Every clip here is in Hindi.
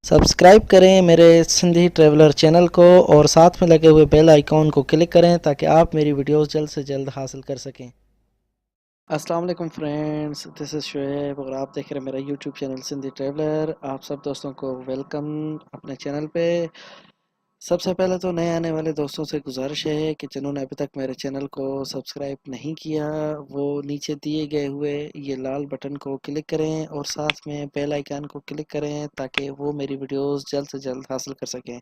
सब्सक्राइब करें मेरे सिंधी ट्रैवलर चैनल को और साथ में लगे हुए बेल आइकॉन को क्लिक करें ताकि आप मेरी वीडियोस जल्द से जल्द हासिल कर सकें। अस्सलाम वालेकुम फ्रेंड्स, दिस इज़ शुएब और आप देख रहे हैं मेरा यूट्यूब चैनल सिंधी ट्रैवलर। आप सब दोस्तों को वेलकम अपने चैनल पे। सबसे पहले तो नए आने वाले दोस्तों से गुजारिश है कि जिन्होंने अभी तक मेरे चैनल को सब्सक्राइब नहीं किया वो नीचे दिए गए हुए ये लाल बटन को क्लिक करें और साथ में बेल आइकन को क्लिक करें ताकि वो मेरी वीडियोस जल्द से जल्द हासिल कर सकें।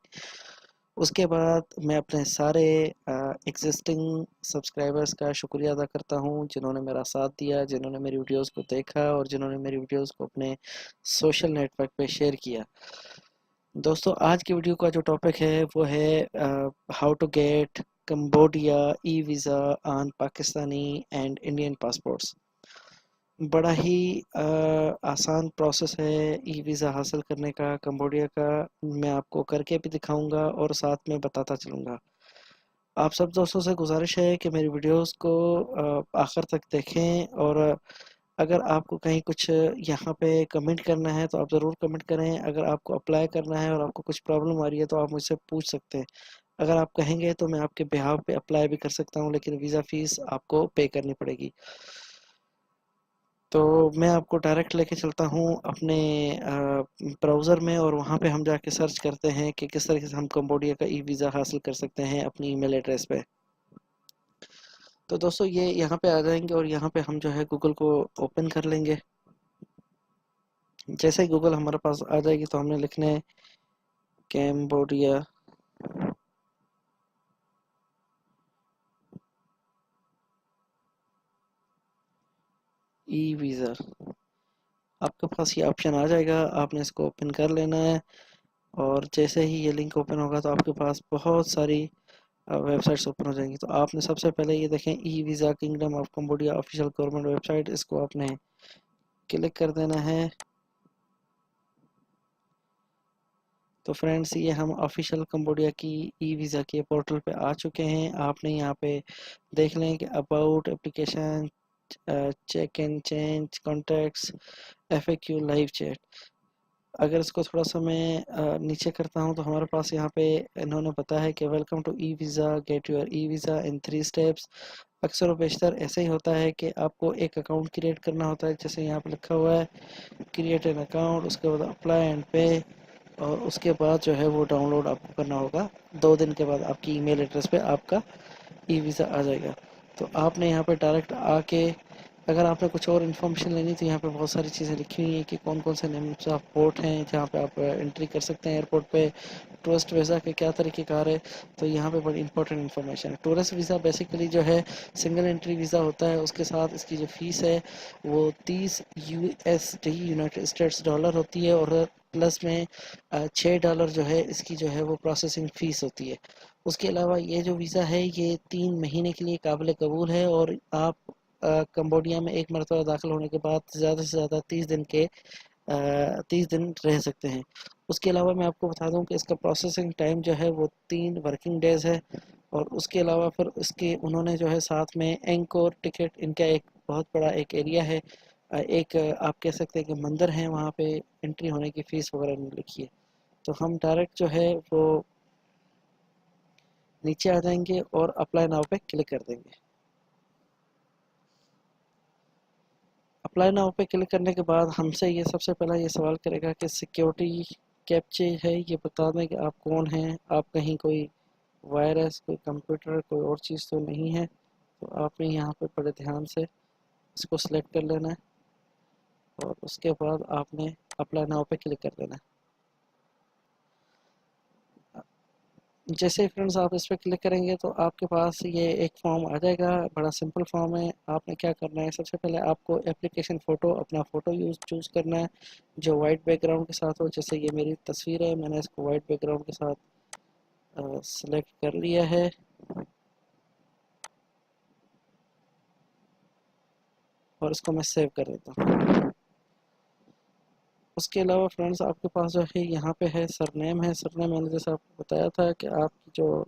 उसके बाद मैं अपने सारे एग्जिस्टिंग सब्सक्राइबर्स का शुक्रिया अदा करता हूँ जिन्होंने मेरा साथ दिया, जिन्होंने मेरी वीडियोस को देखा और जिन्होंने मेरी वीडियोस को अपने सोशल नेटवर्क पे शेयर किया। दोस्तों आज की वीडियो का जो टॉपिक है वो है how to get Cambodia e visa on Pakistani and Indian passports. बड़ा ही आसान प्रोसेस है ई वीज़ा हासिल करने का कंबोडिया का। मैं आपको करके भी दिखाऊंगा और साथ में बताता चलूँगा। आप सब दोस्तों से गुजारिश है कि मेरी वीडियोस को आखिर तक देखें और अगर आपको कहीं कुछ यहाँ पे कमेंट करना है तो आप ज़रूर कमेंट करें। अगर आपको अप्लाई करना है और आपको कुछ प्रॉब्लम आ रही है तो आप मुझसे पूछ सकते हैं। अगर आप कहेंगे तो मैं आपके बिहाफ पे अप्लाई भी कर सकता हूँ, लेकिन वीज़ा फ़ीस आपको पे करनी पड़ेगी। तो मैं आपको डायरेक्ट लेके चलता हूँ अपने ब्राउज़र में और वहाँ पे हम जाके सर्च करते हैं कि किस तरीके से हम कंबोडिया का ई वीज़ा हासिल कर सकते हैं अपनी ईमेल एड्रेस पे। तो दोस्तों ये यहाँ पे आ जाएंगे और यहाँ पे हम जो है गूगल को ओपन कर लेंगे। जैसे ही गूगल हमारे पास आ जाएगी तो हमने लिखना है कैम्बोडिया ई वीज़ा। आपके पास ये ऑप्शन आ जाएगा, आपने इसको ओपन कर लेना है और जैसे ही ये लिंक ओपन होगा तो आपके पास बहुत सारी वेबसाइट्स ओपन हो जाएंगी। तो आपने सबसे पहले ये देखें e visa kingdom of Cambodia official government website, इसको आपने क्लिक कर देना है। तो फ्रेंड्स ये हम ऑफिशियल कंबोडिया की ई वीज़ा के पोर्टल पे आ चुके हैं। आपने यहाँ पे देख लें कि about application, check in change contacts, FAQ live chat. अगर इसको थोड़ा सा मैं नीचे करता हूँ तो हमारे पास यहाँ पे इन्होंने बताया है कि welcome to e visa, get your e visa in 3 steps. अक्सर और बेशतर ऐसे ही होता है कि आपको एक अकाउंट क्रिएट करना होता है, जैसे यहाँ पे लिखा हुआ है क्रिएट एन अकाउंट, उसके बाद अप्लाई एंड पे और उसके बाद जो है वो डाउनलोड आपको करना होगा। 2 दिन के बाद आपकी ईमेल एड्रेस पे आपका ई वीज़ा आ जाएगा। तो आपने यहाँ पे डायरेक्ट आके अगर आपने कुछ और इन्फॉर्मेशन लेनी तो यहाँ पे बहुत सारी चीज़ें लिखी हुई हैं कि कौन कौन से नेम्स ऑफ पोर्ट हैं जहाँ पे आप एंट्री कर सकते हैं एयरपोर्ट पे। टूरिस्ट वीज़ा के क्या तरीके कार है, तो यहाँ पे बड़ी इंपॉर्टेंट इन्फॉर्मेशन है। टूरिस्ट वीज़ा बेसिकली जो है सिंगल एंट्री वीज़ा होता है, उसके साथ इसकी जो फ़ीस है वो 30 यूएसडी यूनाइटेड स्टेट्स डॉलर होती है और प्लस में $6 जो है इसकी जो है वो प्रोसेसिंग फ़ीस होती है। उसके अलावा ये जो वीज़ा है ये 3 महीने के लिए काबिल कबूल है और आप कंबोडिया में एक मरतबा दाखिल होने के बाद ज़्यादा से ज़्यादा 30 दिन रह सकते हैं। उसके अलावा मैं आपको बता दूं कि इसका प्रोसेसिंग टाइम जो है वो 3 वर्किंग डेज़ है और उसके अलावा फिर इसके उन्होंने जो है साथ में एंकोर टिकट, इनका एक बहुत बड़ा एक एरिया है, एक आप कह सकते हैं कि मंदिर है, वहाँ पे एंट्री होने की फ़ीस वगैरह नहीं लिखी है। तो हम डायरेक्ट जो है वो नीचे आ जाएंगे और अप्लाई नाउ पे क्लिक कर देंगे। अप्लाई नाउ पे क्लिक करने के बाद हमसे ये सबसे पहला ये सवाल करेगा कि सिक्योरिटी कैप्चे है, ये बता दें कि आप कौन हैं, आप कहीं कोई वायरस, कोई कंप्यूटर, कोई और चीज़ तो नहीं है। तो आपने यहाँ पे बड़े ध्यान से इसको सिलेक्ट कर लेना है और उसके बाद आपने अप्लाई नाउ पे क्लिक कर देना है। जैसे ही फ्रेंड्स आप इस पर क्लिक करेंगे तो आपके पास ये एक फॉर्म आ जाएगा। बड़ा सिंपल फॉर्म है। आपने क्या करना है, सबसे पहले आपको एप्लीकेशन फ़ोटो, अपना फ़ोटो चूज़ करना है जो वाइट बैकग्राउंड के साथ हो। जैसे ये मेरी तस्वीर है, मैंने इसको वाइट बैकग्राउंड के साथ सेलेक्ट कर लिया है और इसको मैं सेव कर देता हूँ। उसके अलावा फ्रेंड्स आपके पास जो है यहाँ पे है सरनेम है। सरनेम मैंने जैसे आपको बताया था कि आपकी जो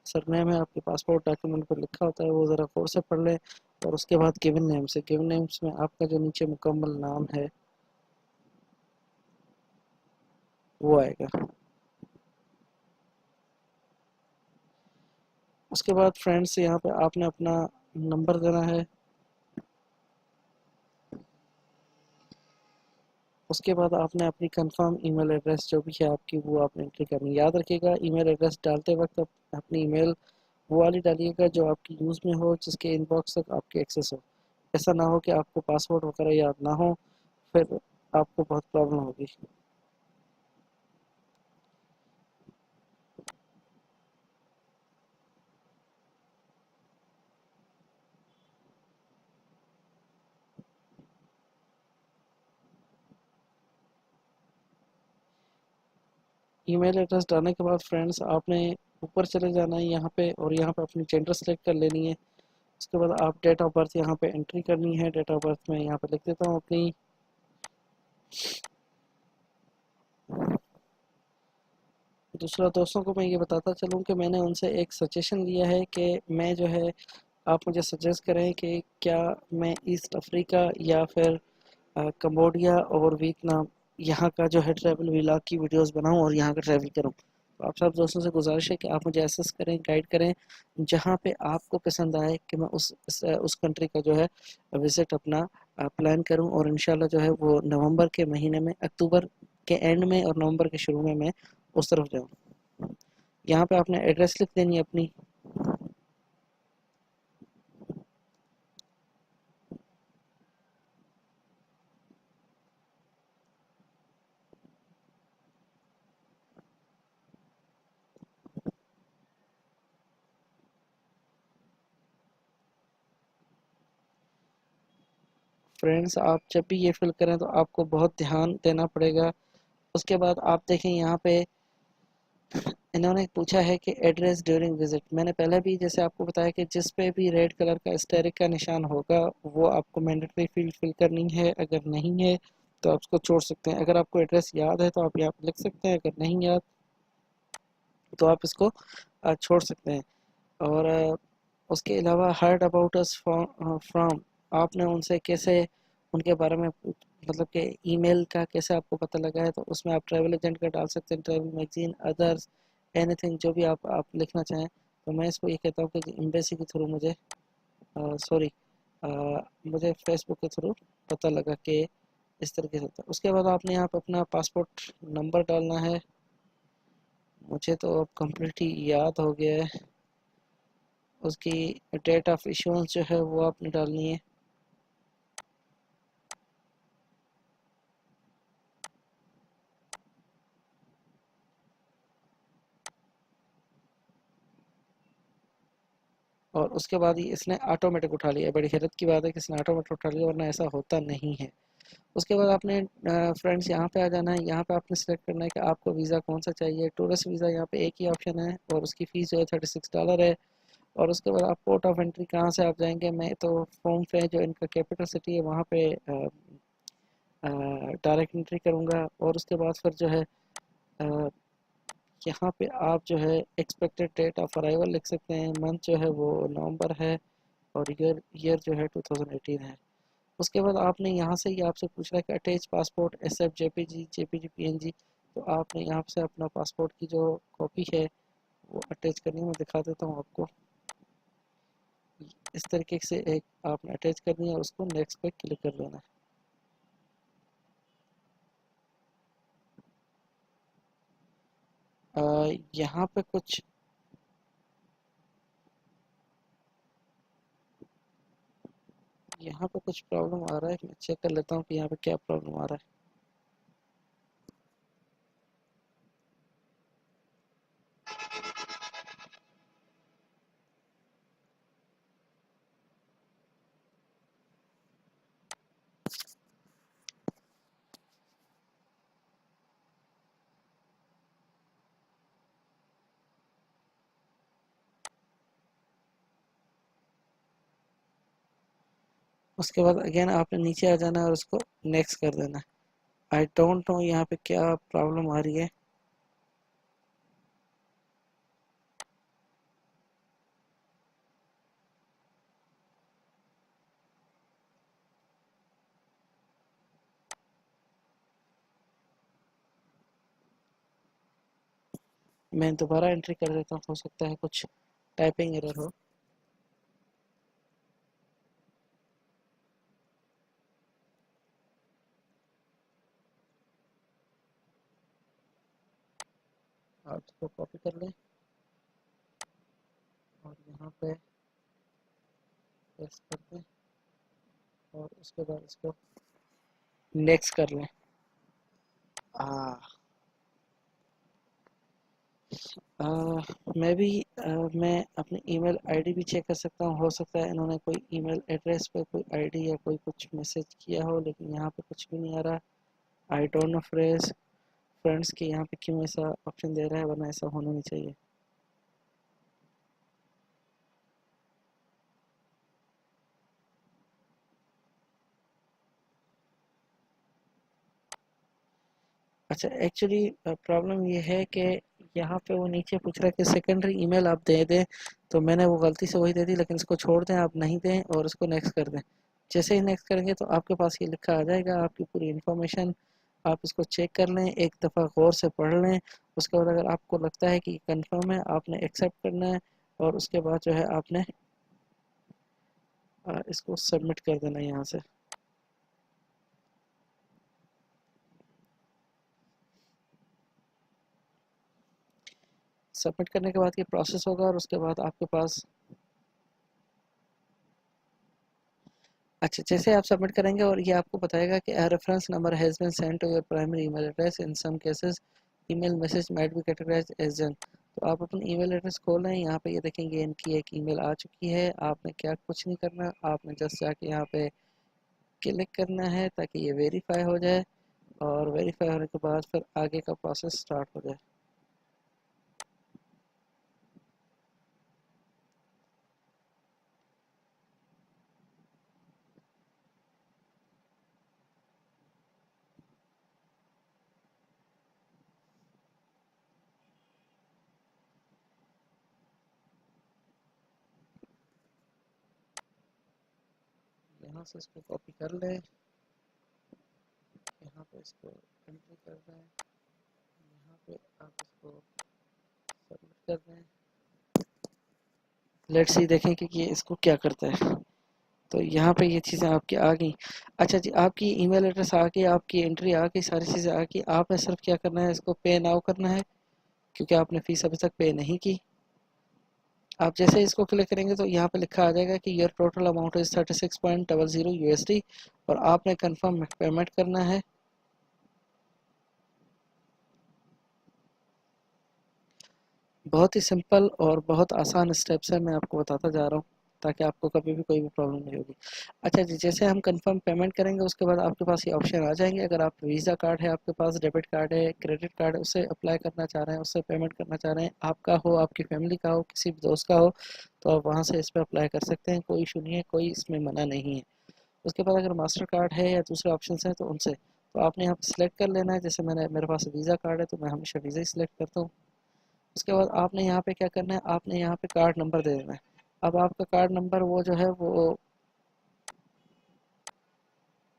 सरनेम है आपके पासपोर्ट डॉक्यूमेंट पर लिखा होता है वो ज़रा गौर से पढ़ लें। और उसके बाद गिवन नेम से, गिवन नेम्स में आपका जो नीचे मुकम्मल नाम है वो आएगा। उसके बाद फ्रेंड्स यहाँ पे आपने अपना नंबर देना है। उसके बाद आपने अपनी कंफर्म ईमेल एड्रेस जो भी है आपकी वो आपने एंट्री करनी है। याद रखिएगा ईमेल एड्रेस डालते वक्त आप अपनी ईमेल वो वाली डालिएगा जो आपकी यूज़ में हो, जिसके इनबॉक्स तक आपके एक्सेस हो। ऐसा ना हो कि आपको पासवर्ड वगैरह याद ना हो, फिर आपको बहुत प्रॉब्लम होगी। ईमेल एड्रेस डालने के बाद फ्रेंड्स आपने ऊपर चले जाना है यहाँ पे, और यहाँ पे अपनी जेंडर सेलेक्ट कर लेनी है। उसके बाद आप डेट ऑफ बर्थ यहाँ पे एंट्री करनी है। डेट ऑफ बर्थ में यहाँ पे लिख देता हूँ अपनी। दूसरा, दोस्तों को मैं ये बताता चलूँ कि मैंने उनसे एक सजेशन लिया है कि मैं जो है, आप मुझे सजेस्ट करें कि क्या मैं ईस्ट अफ्रीका या फिर कंबोडिया और वियतनाम यहाँ का जो है ट्रैवल व्लॉग की वीडियोस बनाऊँ और यहाँ का ट्रैवल करूँ। तो आप सब दोस्तों से गुजारिश है कि आप मुझे असिस्ट करें, गाइड करें, जहाँ पे आपको पसंद आए कि मैं उस कंट्री का जो है विज़िट अपना प्लान करूँ, और इंशाल्लाह जो है वो नवंबर के महीने में, अक्टूबर के एंड में और नवंबर के शुरू में मैं उस तरफ जाऊँ। यहाँ पे आपने एड्रेस लिख देनी है अपनी। फ्रेंड्स आप जब भी ये फिल करें तो आपको बहुत ध्यान देना पड़ेगा। उसके बाद आप देखें यहाँ पे इन्होंने पूछा है कि एड्रेस ड्यूरिंग विजिट। मैंने पहले भी जैसे आपको बताया कि जिस पे भी रेड कलर का स्टेरिक का निशान होगा वो आपको मैंडेटरी फील्ड फिल करनी है। अगर नहीं है तो आप उसको छोड़ सकते हैं। अगर आपको एड्रेस याद है तो आप यहाँ पे लिख सकते हैं, अगर नहीं याद तो आप इसको छोड़ सकते हैं। और उसके अलावा हर्ड अबाउट अस फ्रॉम, आपने उनसे कैसे, उनके बारे में मतलब कि ईमेल का कैसे आपको पता लगा है, तो उसमें आप ट्रैवल एजेंट का डाल सकते हैं, ट्रैवल मैगजीन, अदर्स, एनीथिंग जो भी आप लिखना चाहें। तो मैं इसको ये कहता हूँ कि एम्बेसी के थ्रू मुझे सॉरी मुझे फेसबुक के थ्रू पता लगा कि इस तरीके से होता है। उसके बाद आपने यहाँ पर अपना पासपोर्ट नंबर डालना है। मुझे तो अब कम्प्लीटली याद हो गया है। उसकी डेट ऑफ इशूंस जो है वो आपने डालनी है। और उसके बाद ही इसने ऑटोमेटिक उठा लिया। बड़ी हैरत की बात है कि इसने ऑटोमेटिक उठा लिया, वरना ऐसा होता नहीं है। उसके बाद आपने फ्रेंड्स यहाँ पे आ जाना है। यहाँ पे आपने सेलेक्ट करना है कि आपको वीज़ा कौन सा चाहिए। टूरिस्ट वीज़ा यहाँ पे एक ही ऑप्शन है और उसकी फ़ीस जो है $36 है। और उसके बाद आप पोर्ट ऑफ एंट्री कहाँ से आप जाएंगे, मैं तो फोम पे जो इनका कैपिटल सिटी है वहाँ पे डायरेक्ट एंट्री करूँगा। और उसके बाद फिर जो है अ, यहाँ पे आप जो है एक्सपेक्टेड डेट ऑफ अराइवल लिख सकते हैं। मंथ जो है वो नवंबर है, और ईयर ईयर जो है 2018 है। उसके बाद आपने यहाँ से ही आपसे पूछ रहा है कि attach passport SF JPG JPG PNG। तो आपने यहाँ से अपना पासपोर्ट की जो कॉपी है वो अटैच करनी है। मैं दिखा देता हूँ आपको। इस तरीके से एक आपने अटैच करनी है और उसको नेक्स्ट पे क्लिक कर देना है। यहाँ पे कुछ यहाँ पे कुछ प्रॉब्लम आ रहा है। मैं चेक कर लेता हूँ कि यहाँ पे क्या प्रॉब्लम आ रहा है। उसके बाद अगेन आपने नीचे आ जाना है और उसको नेक्स्ट कर देना है। आई डोंट नो यहाँ पे क्या प्रॉब्लम आ रही है। मैं दोबारा एंट्री कर देता हूँ, हो सकता है कुछ टाइपिंग एरर हो। आप इसको कॉपी कर लें और यहाँ पे पेस्ट कर दें और उसके बाद इसको नेक्स्ट कर लें। हाँ, मैं भी मैं अपनी ईमेल आईडी भी चेक कर सकता हूँ। हो सकता है इन्होंने कोई ईमेल एड्रेस पे कोई आईडी या कोई कुछ मैसेज किया हो, लेकिन यहाँ पे कुछ भी नहीं आ रहा। आई डोंट नो फ्रेंड्स के यहाँ पे क्यों ऐसा ऑप्शन दे रहा है, वरना ऐसा होना नहीं चाहिए। अच्छा, एक्चुअली प्रॉब्लम ये है कि यहाँ पे वो नीचे पूछ रहा है कि सेकेंडरी ईमेल आप दे दें, तो मैंने वो गलती से वही दे दी, लेकिन इसको छोड़ दें, आप नहीं दें और इसको नेक्स्ट कर दें। जैसे ही नेक्स्ट करेंगे तो आपके पास ये लिखा आ जाएगा, आपकी पूरी इन्फॉर्मेशन। आप इसको चेक कर लें, एक दफ़ा गौर से पढ़ लें। उसके बाद अगर आपको लगता है कि कंफर्म है, आपने एक्सेप्ट करना है और उसके बाद जो है आपने इसको सबमिट कर देना है यहाँ से। सबमिट करने के बाद ये प्रोसेस होगा और उसके बाद आपके पास अच्छा, जैसे आप सबमिट करेंगे और ये आपको बताएगा कि reference number has been send to your primary email address, in some cases email message might be categorised as junk. तो आप अपनी ईमेल एड्रेस खोल रहे हैं, यहाँ पे ये देखेंगे इनकी एक ईमेल आ चुकी है। आपने क्या कुछ नहीं करना, आपने जस्ट जाके यहाँ पे क्लिक करना है ताकि ये वेरीफाई हो जाए और वेरीफाई होने के बाद फिर आगे का प्रोसेस स्टार्ट हो जाए। यहाँ से इसको कॉपी कर लें, यहाँ पे इसको एंट्री कर दें, यहाँ पे आप इसको सबमिट कर दें। लेट्स सी देखें कि ये इसको क्या करता है। तो यहाँ पे ये चीज़ें आपकी आ गई। अच्छा जी, आपकी ईमेल एड्रेस आ गई, आपकी एंट्री आ गई, सारी चीज़ें आ गई। आपने सिर्फ क्या करना है, इसको पे नाउ करना है, क्योंकि आपने फ़ीस अभी तक पे नहीं की। आप जैसे इसको क्लिक करेंगे तो यहाँ पे लिखा आ जाएगा कि your total amount is 36.00 USD और आपने कंफर्म पेमेंट करना है। बहुत ही सिंपल और बहुत आसान स्टेप्स है, मैं आपको बताता जा रहा हूँ ताकि आपको कभी भी कोई भी प्रॉब्लम नहीं होगी। अच्छा जी, जैसे हम कंफर्म पेमेंट करेंगे उसके बाद आपके पास ये ऑप्शन आ जाएंगे। अगर आप वीज़ा कार्ड है आपके पास, डेबिट कार्ड है, क्रेडिट कार्ड है, उससे अप्लाई करना चाह रहे हैं, उससे पेमेंट करना चाह रहे हैं, आपका हो, आपकी फैमिली का हो, किसी भी दोस्त का हो, तो आप वहाँ से इस पर अप्लाई कर सकते हैं। कोई इशू नहीं है, कोई इसमें मना नहीं है। उसके बाद अगर मास्टर कार्ड है या दूसरे ऑप्शन हैं तो उनसे, तो आपने यहाँ पर सिलेक्ट कर लेना है। जैसे मेरे पास वीज़ा कार्ड है तो मैं हमेशा वीज़ा ही सिलेक्ट करता हूँ। उसके बाद आपने यहाँ पे क्या करना है, आपने यहाँ पे कार्ड नंबर दे देना है। अब आपका कार्ड नंबर वो जो है वो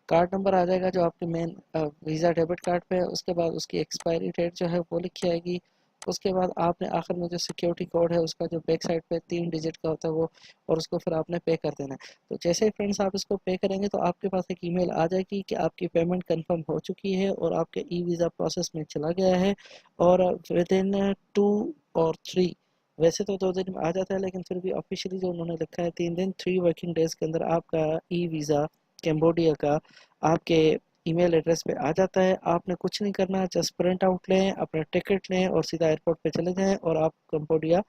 कार्ड नंबर आ जाएगा जो आपके मेन वीज़ा डेबिट कार्ड पे है। उसके बाद उसकी एक्सपायरी डेट जो है वो लिखी आएगी। उसके बाद आपने आखिर में जो सिक्योरिटी कोड है उसका जो बैक साइड पे 3 डिजिट का होता है वो, और उसको फिर आपने पे कर देना है। तो जैसे ही फ्रेंड्स आप इसको पे करेंगे तो आपके पास एक ईमेल आ जाएगी कि आपकी पेमेंट कंफर्म हो चुकी है और आपके ई वीज़ा प्रोसेस में चला गया है। और विद इन 2 और 3, वैसे तो 2 दिन में आ जाता है, लेकिन फिर भी ऑफिशियली जो उन्होंने लिखा है 3 दिन 3 वर्किंग डेज के अंदर आपका ई वीज़ा कैम्बोडिया का आपके ईमेल एड्रेस पे आ जाता है। आपने कुछ नहीं करना, जस्ट प्रिंट आउट लें, अपना टिकट लें और सीधा एयरपोर्ट पे चले जाएं और आप कंबोडिया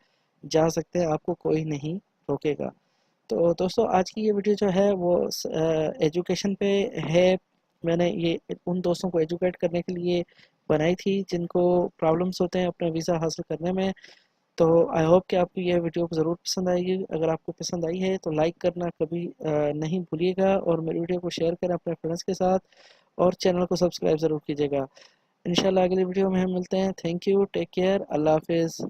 जा सकते हैं, आपको कोई नहीं रोकेगा। तो दोस्तों, आज की ये वीडियो जो है वो एजुकेशन पे है। मैंने ये उन दोस्तों को एजुकेट करने के लिए बनाई थी जिनको प्रॉब्लम्स होते हैं अपना वीज़ा हासिल करने में। तो आई होप कि आपको ये वीडियो ज़रूर पसंद आएगी। अगर आपको पसंद आई है तो लाइक करना कभी नहीं भूलिएगा और मेरी वीडियो को शेयर करें अपने फ्रेंड्स के साथ और चैनल को सब्सक्राइब ज़रूर कीजिएगा। इंशाल्लाह अगली वीडियो में हम मिलते हैं। थैंक यू, टेक केयर, अल्लाह हाफिज़।